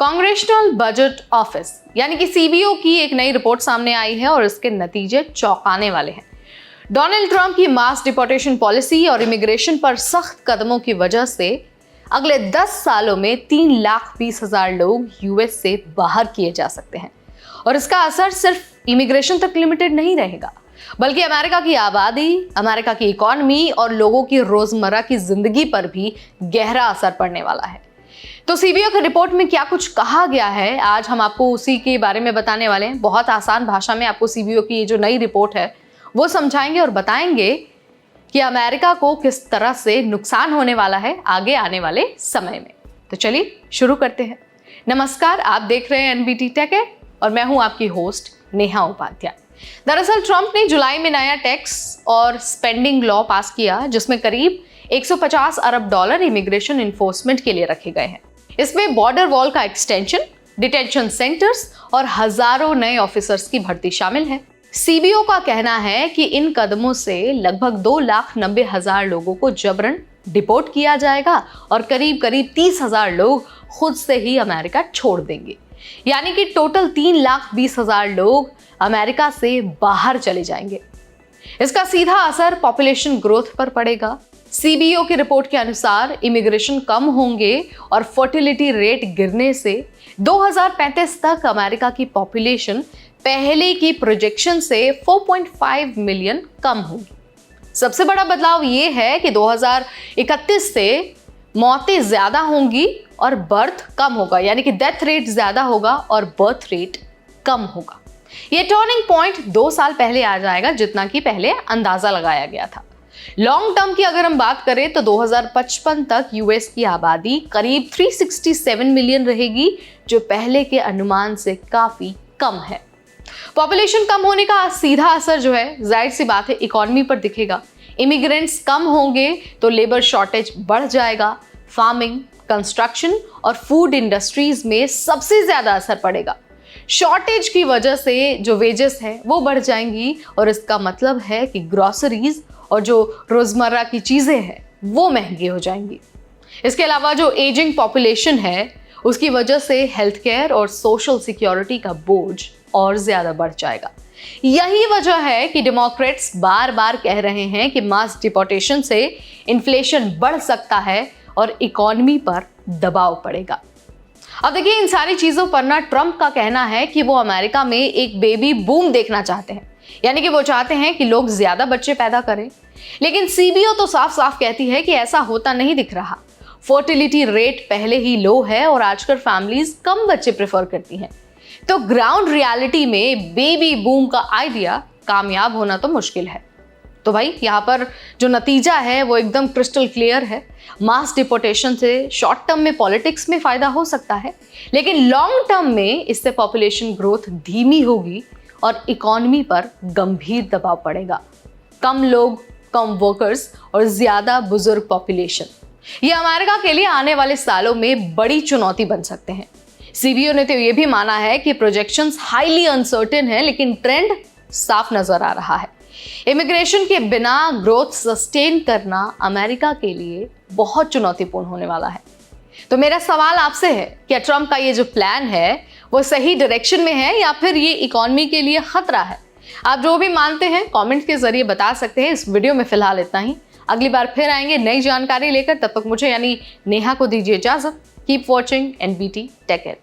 Congressional budget office यानी कि CBO की एक नई रिपोर्ट सामने आई है और इसके नतीजे चौंकाने वाले हैं। डोनाल्ड ट्रंप की मास डिपोर्टेशन पॉलिसी और इमिग्रेशन पर सख्त कदमों की वजह से अगले 10 सालों में 3,20,000 लोग यूएस से बाहर किए जा सकते हैं और इसका असर सिर्फ इमिग्रेशन तक लिमिटेड नहीं रहेगा, बल्कि अमेरिका की आबादी, अमेरिका की इकोनॉमी और लोगों की रोजमर्रा की जिंदगी पर भी गहरा असर पड़ने वाला है। तो सीबीओ की रिपोर्ट में क्या कुछ कहा गया है, आज हम आपको उसी के बारे में बताने वाले हैं। बहुत आसान भाषा में आपको सीबीओ की जो नई रिपोर्ट है वो समझाएंगे और बताएंगे कि अमेरिका को किस तरह से नुकसान होने वाला है आगे आने वाले समय में। तो चलिए शुरू करते हैं। नमस्कार, आप देख रहे हैं एनबीटी टेक और मैं हूं आपकी होस्ट नेहा उपाध्याय। दरअसल ट्रंप ने जुलाई में नया टैक्स और स्पेंडिंग लॉ पास किया जिसमें करीब 150 अरब डॉलर इमिग्रेशन इन्फोर्समेंट के लिए रखे गए हैं। इसमें बॉर्डर वॉल का एक्सटेंशन, डिटेंशन सेंटर्स और हजारों नए ऑफिसर्स की भर्ती शामिल है। सीबीओ का कहना है कि इन कदमों से लगभग 2,90,000 लोगों को जबरन डिपोर्ट किया जाएगा और करीब 30,000 लोग खुद से ही अमेरिका छोड़ देंगे, यानी कि टोटल 3,20,000 लोग अमेरिका से बाहर चले जाएंगे। इसका सीधा असर पॉपुलेशन ग्रोथ पर पड़ेगा। सीबीओ की रिपोर्ट के अनुसार इमिग्रेशन कम होंगे और फर्टिलिटी रेट गिरने से 2035 तक अमेरिका की पॉपुलेशन पहले की प्रोजेक्शन से 4.5 मिलियन कम होगी। सबसे बड़ा बदलाव ये है कि 2031 से मौतें ज्यादा होंगी और बर्थ कम होगा, यानी कि डेथ रेट ज्यादा होगा और बर्थ रेट कम होगा। ये टर्निंग पॉइंट 2 साल पहले आ जाएगा जितना कि पहले अंदाजा लगाया गया था। लॉन्ग टर्म की अगर हम बात करें तो 2055 तक यूएस की आबादी करीब 367 मिलियन रहेगी, जो पहले के अनुमान से काफी कम है। पॉपुलेशन कम होने का सीधा असर जो है जाहिर सी बात है इकोनॉमी पर दिखेगा। इमिग्रेंट्स कम होंगे तो लेबर शॉर्टेज बढ़ जाएगा। फार्मिंग, कंस्ट्रक्शन और फूड इंडस्ट्रीज में सबसे ज्यादा असर पड़ेगा। शॉर्टेज की वजह से जो वेजेस हैं वो बढ़ जाएंगी और इसका मतलब है कि ग्रोसरीज और जो रोजमर्रा की चीजें हैं वो महंगी हो जाएंगी। इसके अलावा जो एजिंग पॉपुलेशन है उसकी वजह से हेल्थ केयर और सोशल सिक्योरिटी का बोझ और ज्यादा बढ़ जाएगा। यही वजह है कि डेमोक्रेट्स बार बार कह रहे हैं कि मास डिपोर्टेशन से इन्फ्लेशन बढ़ सकता है और इकोनॉमी पर दबाव पड़ेगा। अब देखिए, इन सारी चीजों पर ना ट्रंप का कहना है कि वो अमेरिका में एक बेबी बूम देखना चाहते हैं, यानी कि वो चाहते हैं कि लोग ज्यादा बच्चे पैदा करें। लेकिन सीबीओ तो साफ साफ कहती है कि ऐसा होता नहीं दिख रहा। फर्टिलिटी रेट पहले ही लो है और आजकल फैमिलीज कम बच्चे प्रेफर करती हैं। तो ग्राउंड रियलिटी में बेबी बूम का आइडिया कामयाब होना तो मुश्किल है। तो भाई यहाँ पर जो नतीजा है वो एकदम क्रिस्टल क्लियर है। मास डिपोर्टेशन से शॉर्ट टर्म में पॉलिटिक्स में फायदा हो सकता है, लेकिन लॉन्ग टर्म में इससे पॉपुलेशन ग्रोथ धीमी होगी और इकोनॉमी पर गंभीर दबाव पड़ेगा। कम लोग, कम वर्कर्स और ज्यादा बुजुर्ग पॉपुलेशन, ये अमेरिका के लिए आने वाले सालों में बड़ी चुनौती बन सकते हैं। सीबीओ ने तो ये भी माना है कि प्रोजेक्शंस हाईली अनसर्टेन है, लेकिन ट्रेंड साफ नजर आ रहा है। इमिग्रेशन के बिना ग्रोथ सस्टेन करना अमेरिका के लिए बहुत चुनौतीपूर्ण होने वाला है। तो मेरा सवाल आपसे है, क्या ट्रंप का ये जो प्लान है वो सही डायरेक्शन में है या फिर ये इकोनॉमी के लिए खतरा है? आप जो भी मानते हैं कमेंट के जरिए बता सकते हैं। इस वीडियो में फिलहाल इतना ही। अगली बार फिर आएंगे नई जानकारी लेकर। तब तक मुझे यानी नेहा को दीजिए इजाजत। Keep watching NBT take.